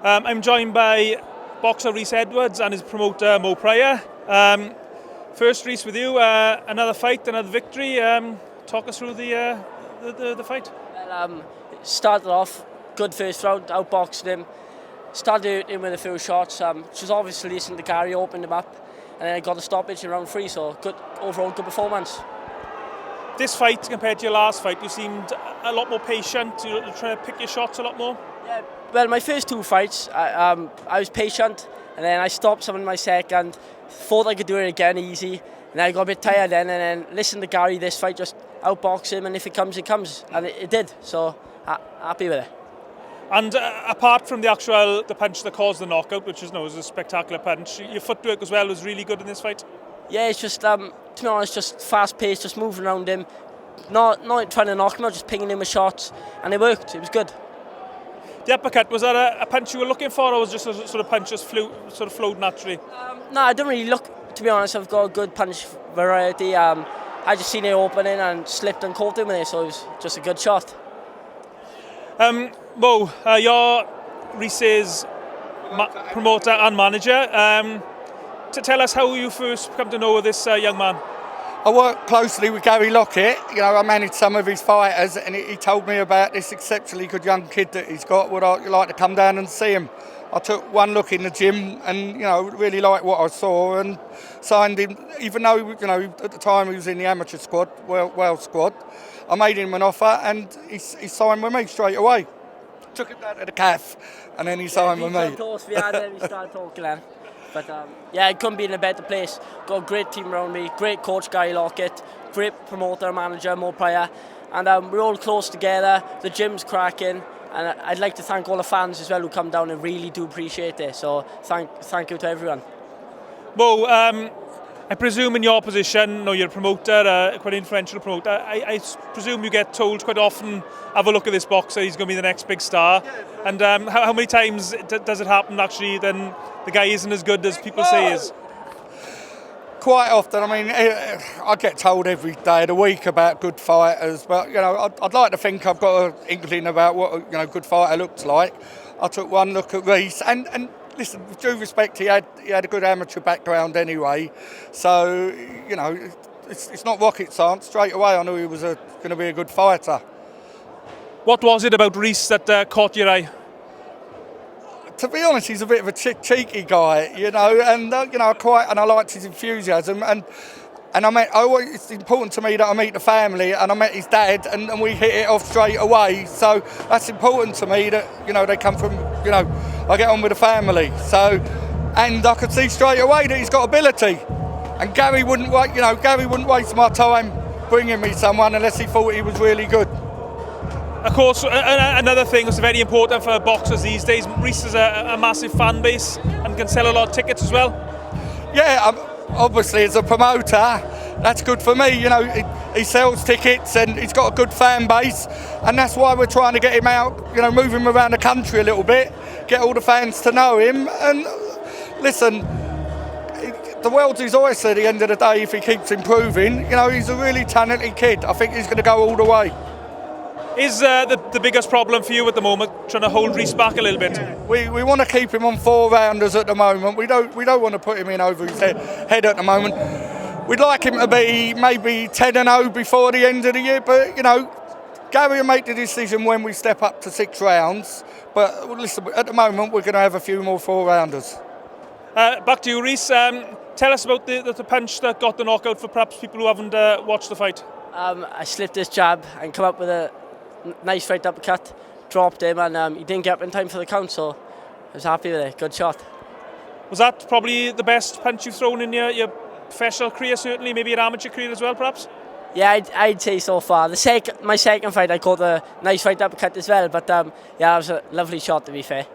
I'm joined by boxer Rhys Edwards and his promoter Mo Pryor. First, Rhys, with you, another fight, another victory. Talk us through the fight. Well, started off good first round, outboxed him. Started him with a few shots. Which was obviously listening to Gary, opened him up, and then I got a stoppage in round 3. So good overall, good performance. This fight compared to your last fight, you seemed a lot more patient. You were trying to pick your shots a lot more. Yeah. Well, my first 2 fights, I was patient, and then I stopped some in my second. Thought I could do it again easy, and then I got a bit tired then. And then listened to Gary. This fight, just outbox him, and if it comes, it comes, and it did. So happy with it. And apart from the punch that caused the knockout, which was a spectacular punch, your footwork as well was really good in this fight. Yeah, it's just to be honest, just fast paced, just moving around him, not trying to knock him out, just pinging him with shots, and it worked. It was good. The uppercut, was that a punch you were looking for, or was it just a sort of punch just flowed naturally? No, I didn't really look. To be honest, I've got a good punch variety. I just seen it opening and slipped and caught him with it, so it was just a good shot. Mo, you're Rhys's promoter and manager. To tell us how you first come to know this young man. I work closely with Gary Lockett. I manage some of his fighters, and he told me about this exceptionally good young kid that he's got. Would I like to come down and see him? I took one look in the gym and really liked what I saw and signed him. Even though at the time he was in the amateur squad, Wales squad, I made him an offer and he signed with me straight away. Took it down to the calf and then he signed with me. Close, we started talking then. But I couldn't be in a better place. Got a great team around me, great coach Gary Lockett, great promoter manager Mo Pryor, and we're all close together. The gym's cracking, and I'd like to thank all the fans as well who come down and really do appreciate it. So thank you to everyone. Mo, I presume in your position, you're a promoter, quite an influential promoter. I presume you get told quite often, have a look at this boxer, he's going to be the next big star. And how many times does it happen actually then the guy isn't as good as people say he is? Quite often. I mean, I get told every day of the week about good fighters, but I'd like to think I've got an inkling about what a good fighter looks like. I took one look at Rhys, and listen, with due respect, he had a good amateur background anyway, so it's not rocket science. Straight away, I knew he was going to be a good fighter. What was it about Rhys that caught your eye? To be honest, he's a bit of a cheeky guy, and I liked his enthusiasm, and it's important to me that I meet the family, and I met his dad, and we hit it off straight away. So that's important to me that they come from, I get on with the family. So, and I could see straight away that he's got ability, and Gary wouldn't waste my time bringing me someone unless he thought he was really good. Of course, another thing that's very important for boxers these days, Rhys has a massive fan base and can sell a lot of tickets as well. Yeah, obviously as a promoter, that's good for me. He sells tickets and he's got a good fan base, and that's why we're trying to get him out, move him around the country a little bit, get all the fans to know him. And listen, the world's his oyster at the end of the day if he keeps improving. He's a really talented kid. I think he's going to go all the way. Is the biggest problem for you at the moment trying to hold Rhys back a little bit? We want to keep him on 4 rounders at the moment. We don't want to put him in over his head at the moment. We'd like him to be maybe 10-0 before the end of the year, but Gary will make the decision when we step up to 6 rounds. But listen, at the moment we're going to have a few more 4 rounders. Back to you, Rhys. Tell us about the punch that got the knockout for perhaps people who haven't watched the fight. I slipped this jab and come up with a nice right uppercut, dropped him, and he didn't get up in time for the count, so I was happy with it. Good shot. Was that probably the best punch you've thrown in your professional career, certainly, maybe your amateur career as well, perhaps? Yeah, I'd say so far. My second fight, I caught a nice right uppercut as well, but that was a lovely shot, to be fair.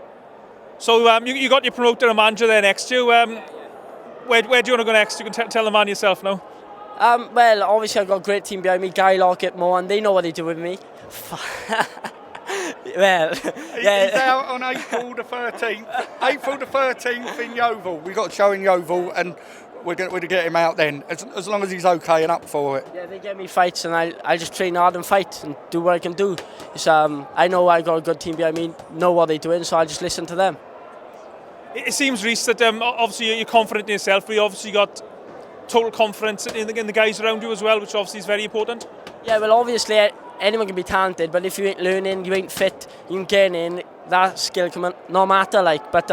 So you got your promoter and manager there next to you. Where do you want to go next? You can tell the man yourself now. Well, obviously I've got a great team behind me, Gary Lockett, Mo, and they know what they do with me. Well, yeah. He's out on April the 13th. April the 13th in Yeovil. We've got a show in Yeovil, and we're going to get him out then, as long as he's okay and up for it. Yeah, they get me fights, and I just train hard and fight and do what I can do. I know I got a good team behind me, know what they're doing, so I just listen to them. It seems, Rhys, that obviously you're confident in yourself, but you obviously got total confidence in the guys around you as well, which obviously is very important. Yeah, well, obviously anyone can be talented, but if you ain't learning, you ain't fit, you ain't getting in, that skill can no matter. But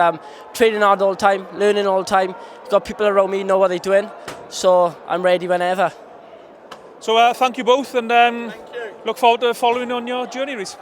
training hard all the time, learning all the time. Got people around me who know what they're doing, so I'm ready whenever. So thank you both, and look forward to following on your journey, Rhys.